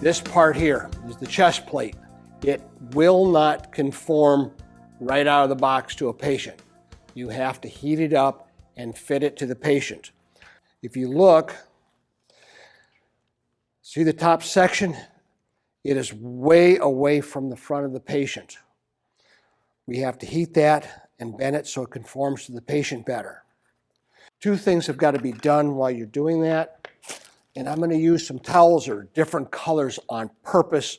This part here is the chest plate. It will not conform right out of the box to a patient. You have to heat it up and fit it to the patient. If you look, see the top section? It is way away from the front of the patient. We have to heat that and bend it so it conforms to the patient better. Two things have got to be done while you're doing that. And I'm going to use some towels that are different colors on purpose.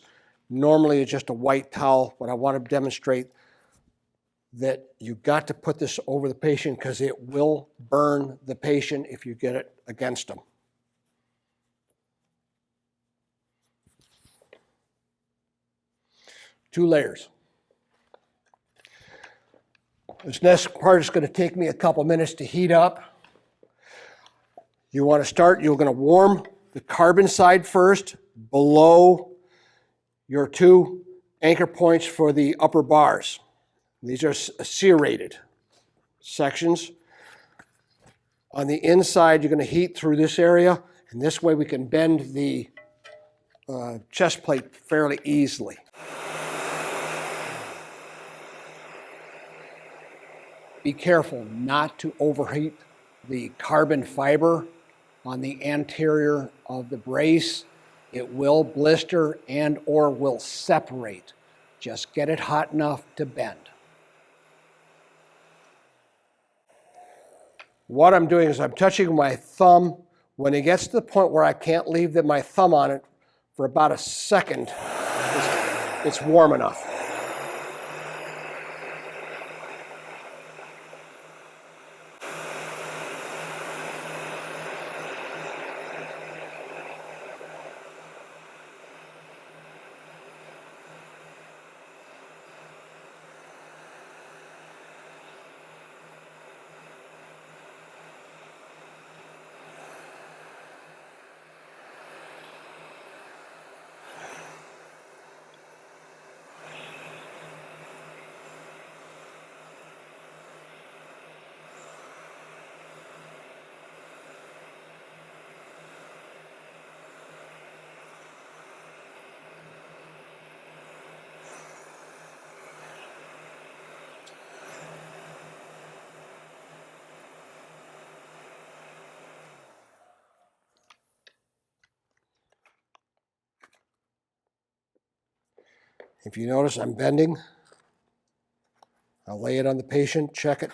Normally it's just a white towel, but I want to demonstrate that you've got to put this over the patient because it will burn the patient if you get it against them. Two layers. This next part is going to take me a couple minutes to heat up. You want to start, you're going to warm the carbon side first below your two anchor points for the upper bars. These are serrated sections. On the inside, you're going to heat through this area, and this way we can bend the chest plate fairly easily. Be careful not to overheat the carbon fiber on the anterior of the brace. It will blister and or will separate. Just get it hot enough to bend. What I'm doing is I'm touching my thumb. When it gets to the point where I can't leave my thumb on it for about a second, it's warm enough. If you notice I'm bending, I'll lay it on the patient, check it.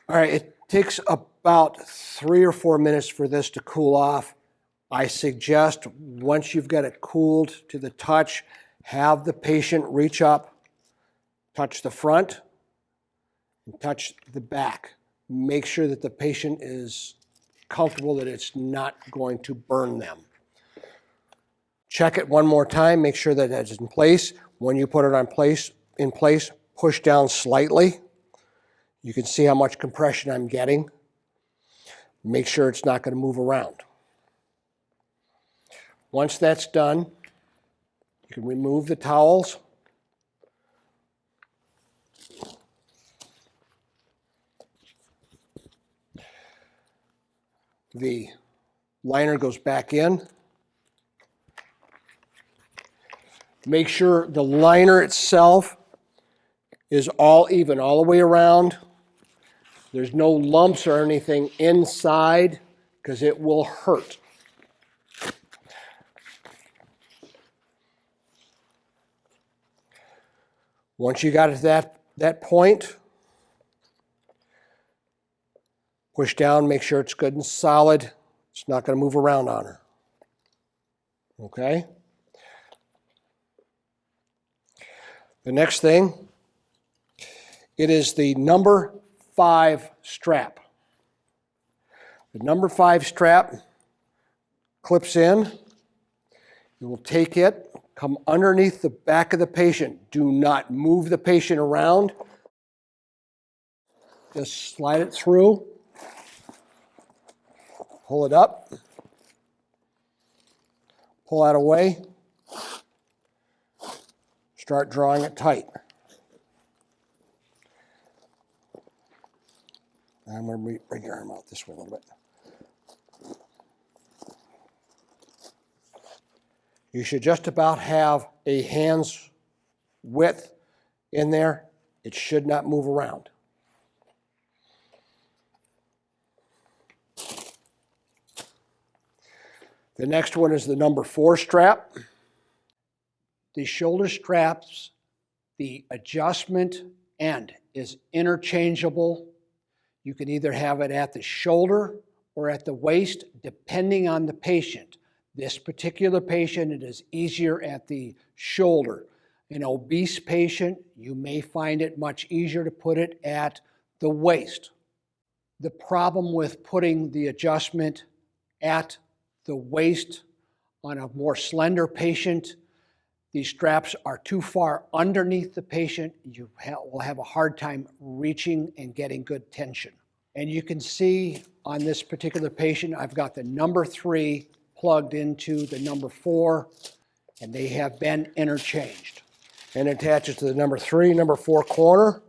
All right, it takes about 3 or 4 minutes for this to cool off. I suggest once you've got it cooled to the touch, have the patient reach up, touch the front, and touch the back. Make sure that the patient is comfortable that it's not going to burn them. Check it one more time, make sure that it's in place. When you put it in place, push down slightly. You can see how much compression I'm getting. Make sure it's not going to move around. Once that's done, you can remove the towels. The liner goes back in. Make sure the liner itself is all even all the way around. There's no lumps or anything inside because it will hurt. Once you got it to that point, push down, make sure it's good and solid. It's not going to move around on her. Okay? The next thing, it is the number 5 strap. The number 5 strap clips in. You will take it, come underneath the back of the patient. Do not move the patient around. Just slide it through pull it up, pull that away, start drawing it tight. I'm going to bring your arm out this way a little bit. You should just about have a hand's width in there. It should not move around. The next one is the number 4 strap. The shoulder straps, the adjustment end is interchangeable. You can either have it at the shoulder or at the waist, depending on the patient. This particular patient, it is easier at the shoulder. An obese patient, you may find it much easier to put it at the waist. The problem with putting the adjustment at the waist on a more slender patient, these straps are too far underneath the patient. You will have a hard time reaching and getting good tension. And you can see on this particular patient, I've got the number 3 plugged into the number 4, and they have been interchanged. And attaches to the number 3, number 4 corner.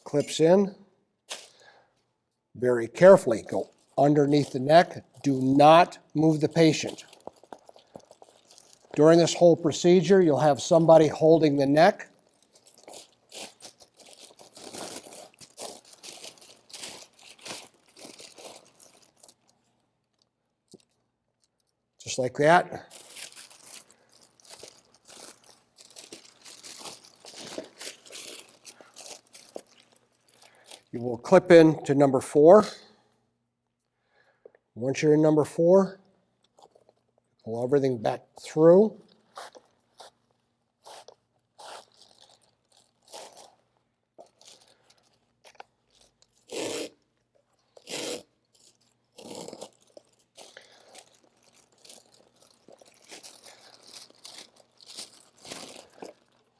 Clips in. Very carefully go underneath the neck. Do not move the patient. During this whole procedure, you'll have somebody holding the neck. Just like that. You will clip in to number 4. Once you're in number 4, pull everything back through.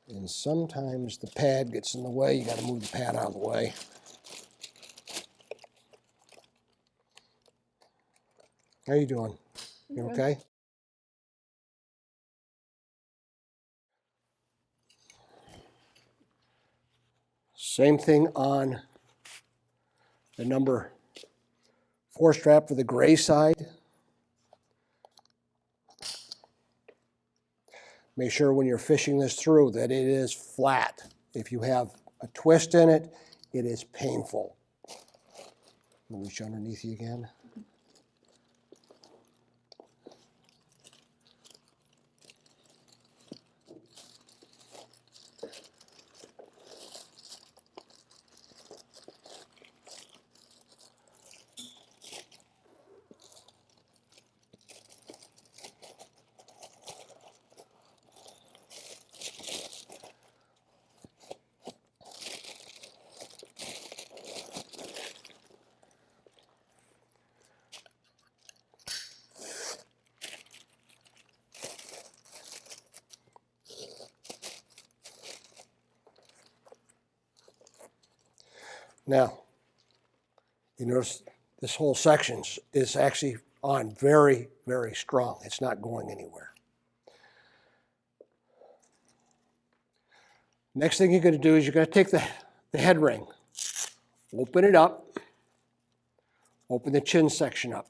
And sometimes the pad gets in the way. You got to move the pad out of the way. How you doing? You okay? Same thing on the number 4 strap for the gray side. Make sure when you're fishing this through that it is flat. If you have a twist in it, it is painful. Let me reach underneath you again. Now, you notice this whole section is actually on very, very strong. It's not going anywhere. Next thing you're going to do is you're going to take the head ring, open it up, open the chin section up,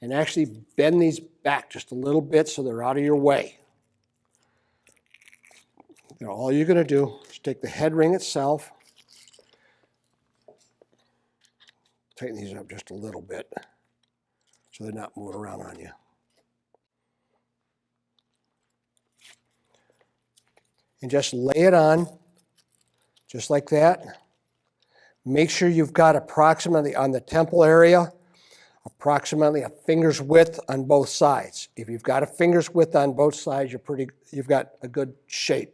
and actually bend these back just a little bit so they're out of your way. Now, all you're going to do is take the head ring itself, tighten these up just a little bit so they're not moving around on you. And just lay it on, just like that. Make sure you've got approximately on the temple area, approximately a finger's width on both sides. If you've got a finger's width on both sides, you've got a good shape.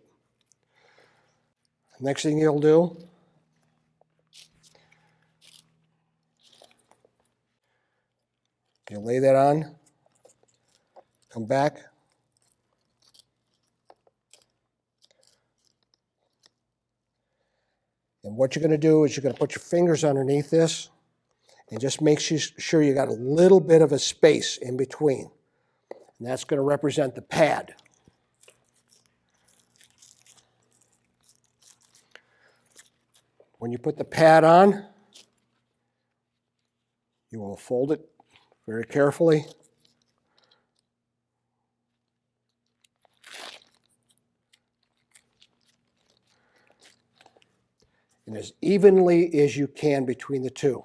Next thing you'll do, you lay that on, come back, and what you're going to do is you're going to put your fingers underneath this, And just make sure you got a little bit of a space in between. And that's going to represent the pad. When you put the pad on, you will fold it very carefully. And as evenly as you can between the two.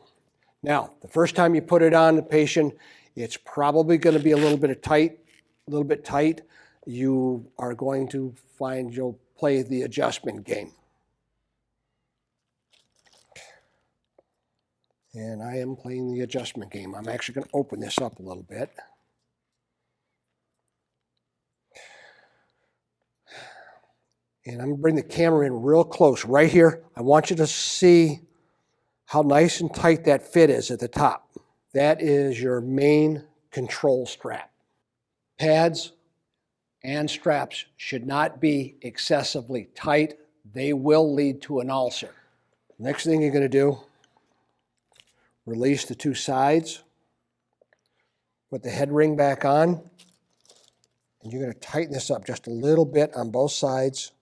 Now, the first time you put it on the patient, it's probably going to be a little bit tight. You are going to find you'll play the adjustment game. And I am playing the adjustment game. I'm actually going to open this up a little bit. And I'm going to bring the camera in real close right here. I want you to see how nice and tight that fit is at the top. That is your main control strap. Pads and straps should not be excessively tight. They will lead to an ulcer. Next thing you're going to do, release the two sides, put the head ring back on, and you're going to tighten this up just a little bit on both sides,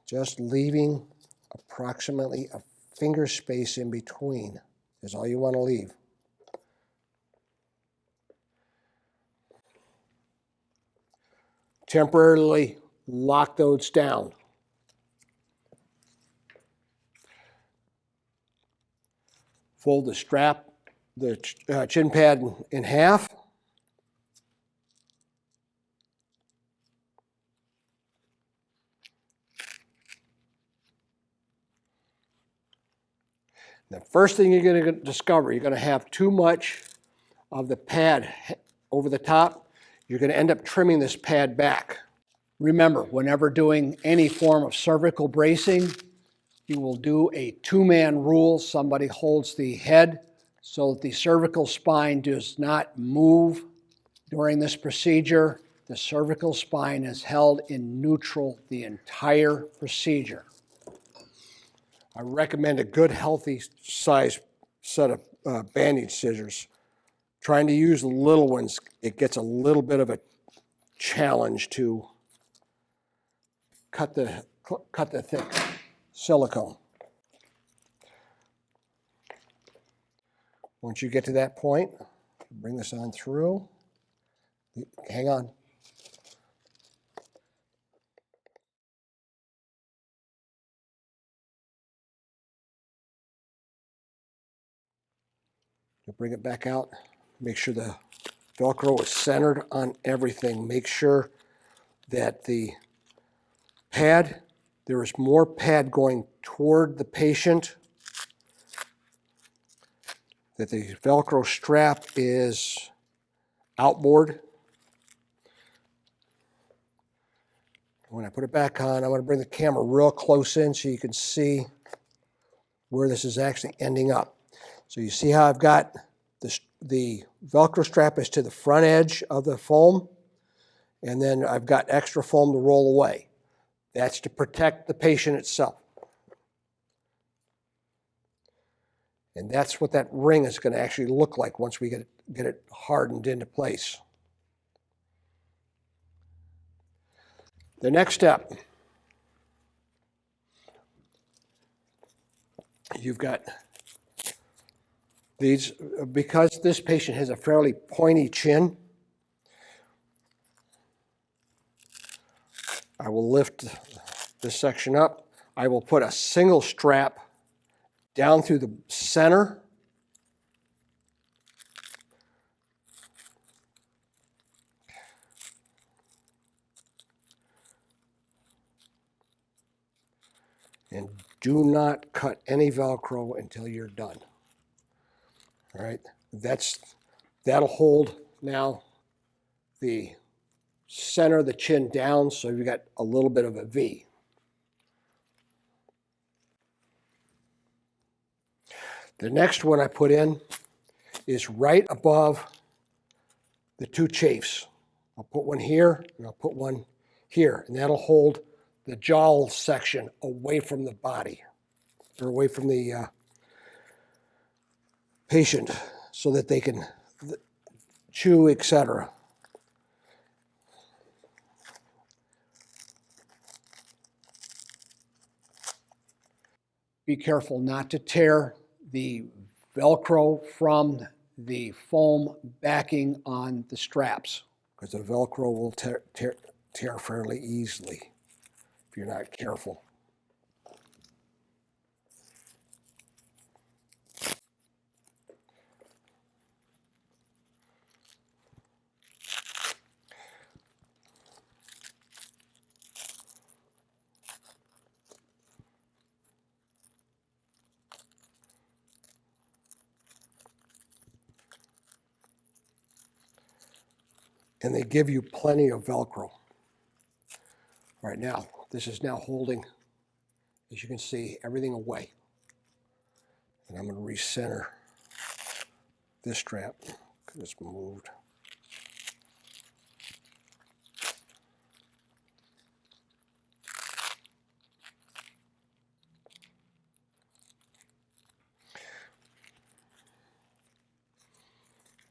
just leaving approximately a finger space in between is all you want to leave. Temporarily lock those down. Fold the strap, the chin pad in half. The first thing you're going to discover, you're going to have too much of the pad over the top. You're going to end up trimming this pad back. Remember, whenever doing any form of cervical bracing, you will do a two-man rule. Somebody holds the head so that the cervical spine does not move during this procedure. The cervical spine is held in neutral the entire procedure. I recommend a good, healthy size set of bandage scissors. Trying to use the little ones, it gets a little bit of a challenge to cut the thick silicone. Once you get to that point, bring this on through. Hang on. You bring it back out. Make sure the Velcro is centered on everything. Make sure that the pad, there is more pad going toward the patient, that the Velcro strap is outboard. When I put it back on, I'm going to bring the camera real close in so you can see where this is actually ending up. So you see how I've got the Velcro strap is to the front edge of the foam, and then I've got extra foam to roll away. That's to protect the patient itself. And that's what that ring is going to actually look like once we get it hardened into place. The next step, you've got these, because this patient has a fairly pointy chin, I will lift this section up. I will put a single strap down through the center. And do not cut any Velcro until you're done. All right, that'll hold now the center of the chin down, so you've got a little bit of a V. The next one I put in is right above the two chafes. I'll put one here and I'll put one here, and that'll hold the jowl section away from the body. or away from the patient so that they can chew, etc. Be careful not to tear the Velcro from the foam backing on the straps, because the Velcro will tear fairly easily if you're not careful. And they give you plenty of Velcro. Right now, this is now holding, as you can see, everything away. And I'm going to recenter this strap because it's moved.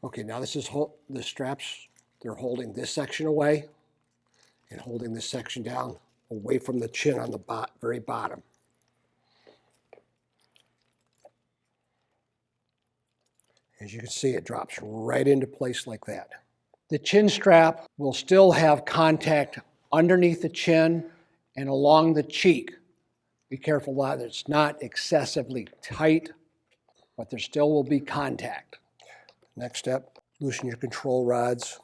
Okay, now this is the straps. They're holding this section away and holding this section down away from the chin on the very bottom. As you can see, it drops right into place like that. The chin strap will still have contact underneath the chin and along the cheek. Be careful that it's not excessively tight, but there still will be contact. Next step, loosen your control rods.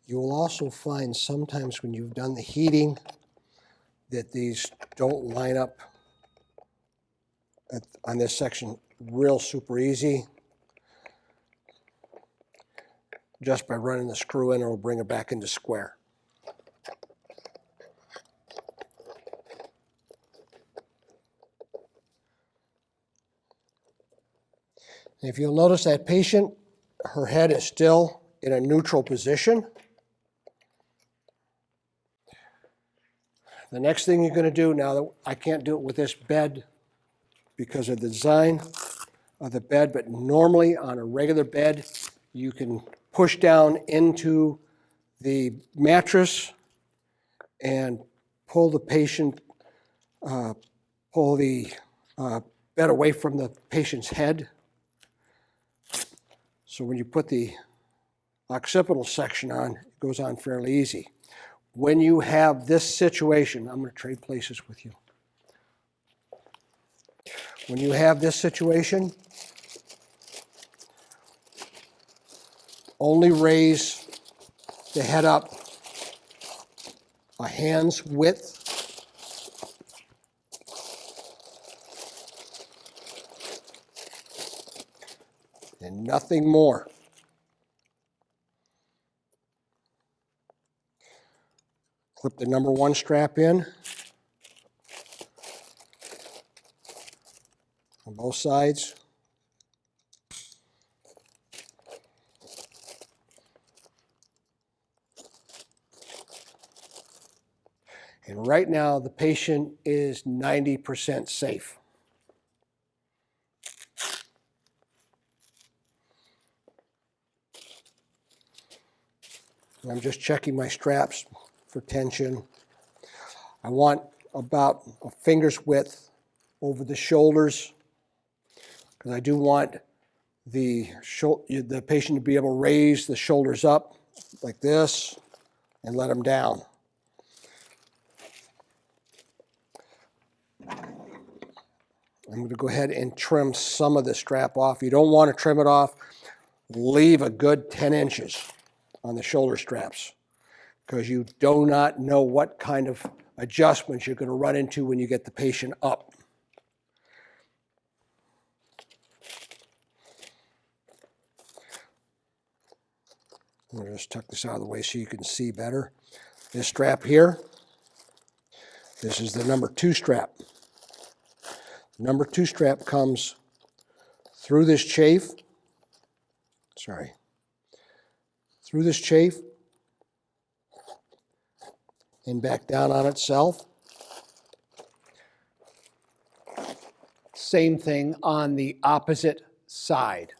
You will also find sometimes when you've done the heating that these don't line up on this section real super easy. Just by running the screw in, it'll bring it back into square. And if you'll notice that patient, her head is still in a neutral position. The next thing you're going to do, now that I can't do it with this bed because of the design of the bed, but normally on a regular bed, you can push down into the mattress and pull the patient, pull the bed away from the patient's head. So when you put the occipital section on, it goes on fairly easy. When you have this situation, I'm going to trade places with you. When you have this situation, only raise the head up a hand's width. And nothing more. Clip the number 1 strap in on both sides. And right now, the patient is 90% safe. And I'm just checking my straps for tension. I want about a finger's width over the shoulders, because I do want the patient to be able to raise the shoulders up like this and let them down. I'm going to go ahead and trim some of the strap off. You don't want to trim it off. Leave a good 10 inches on the shoulder straps because you do not know what kind of adjustments you're going to run into when you get the patient up. I'm going to just tuck this out of the way so you can see better. This strap here, this is the number 2 strap. The number 2 strap comes through this chafe, through this chafe and back down on itself. Same thing on the opposite side.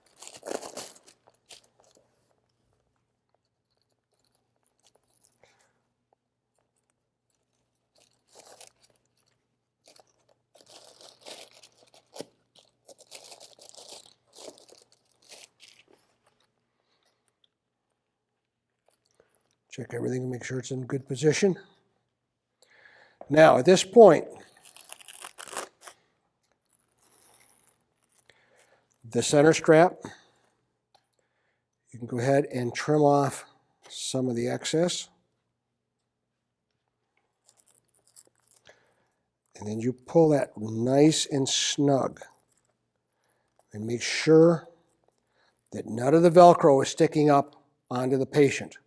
Check everything and make sure it's in good position. Now, at this point, the center strap, you can go ahead and trim off some of the excess. And then you pull that nice and snug and make sure that none of the Velcro is sticking up onto the patient.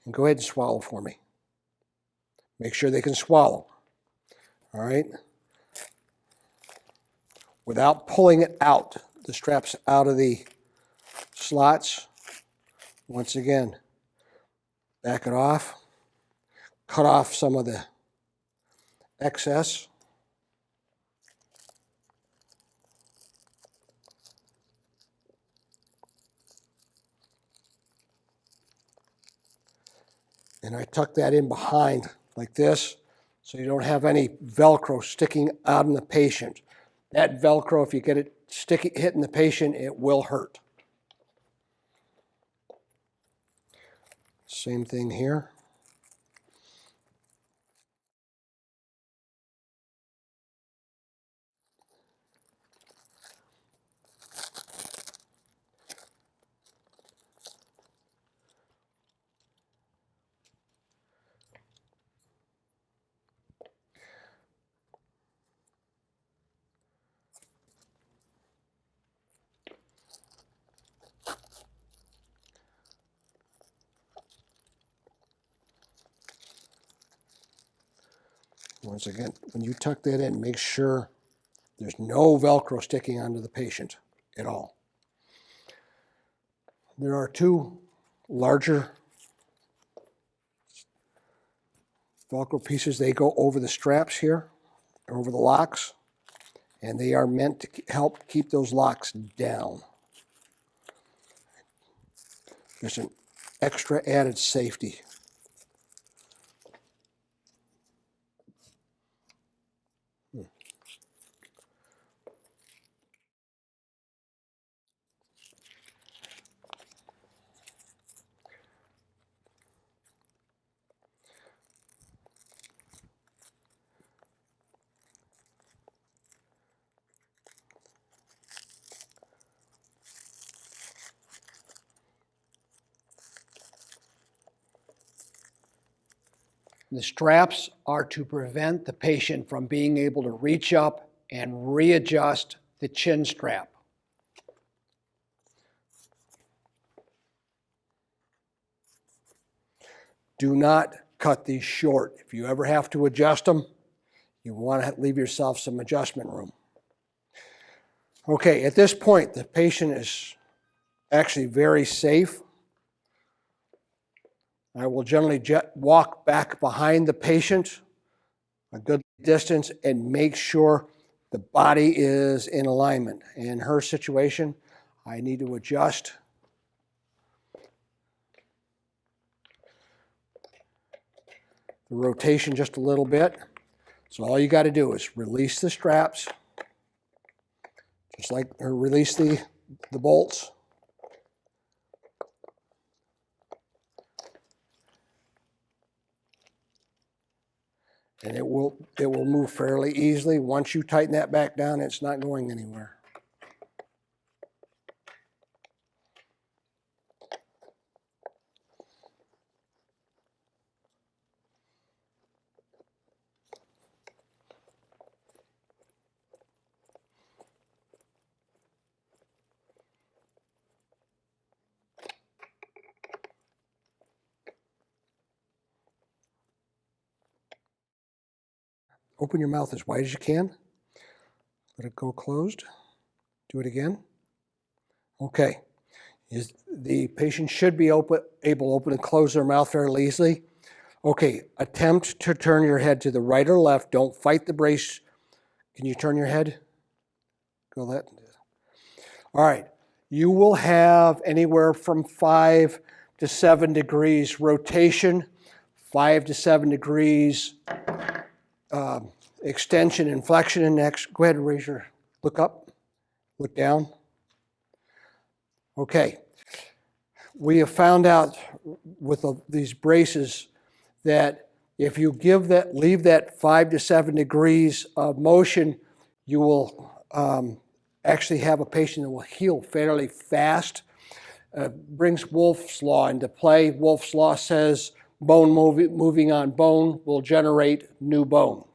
And go ahead and swallow for me. Make sure they can swallow. All right? Without pulling it out, the straps out of the slots. Once again, back it off. Cut off some of the excess. And I tuck that in behind like this so you don't have any Velcro sticking out in the patient. That Velcro, if you get it hitting the patient, it will hurt. Same thing here. Once again, when you tuck that in, make sure there's no Velcro sticking onto the patient at all. There are 2 larger Velcro pieces. They go over the straps here, over the locks, and they are meant to help keep those locks down. There's an extra added safety. The straps are to prevent the patient from being able to reach up and readjust the chin strap. Do not cut these short. If you ever have to adjust them, you want to leave yourself some adjustment room. Okay, at this point, the patient is actually very safe. I will generally walk back behind the patient a good distance and make sure the body is in alignment. In her situation, I need to adjust the rotation just a little bit. So all you got to do is release the straps, just like, or release the bolts. And it will move fairly easily. Once you tighten that back down, it's not going anywhere. Open your mouth as wide as you can. Let it go closed. Do it again. Okay. The patient should be able to open and close their mouth fairly easily. Okay, attempt to turn your head to the right or left. Don't fight the brace. Can you turn your head? Go that. All right. You will have anywhere from 5 to 7 degrees rotation, 5 to 7 degrees extension and flexion in next. Go ahead and raise your, look up, look down. Okay. We have found out with these braces that if you leave that 5 to 7 degrees of motion, you will actually have a patient that will heal fairly fast. Brings Wolff's Law into play. Wolff's Law says bone moving on bone will generate new bone.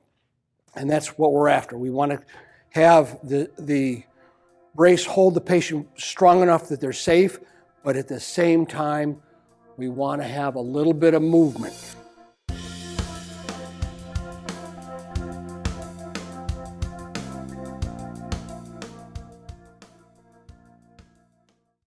And that's what we're after. We want to have the brace hold the patient strong enough that they're safe, but at the same time, we want to have a little bit of movement.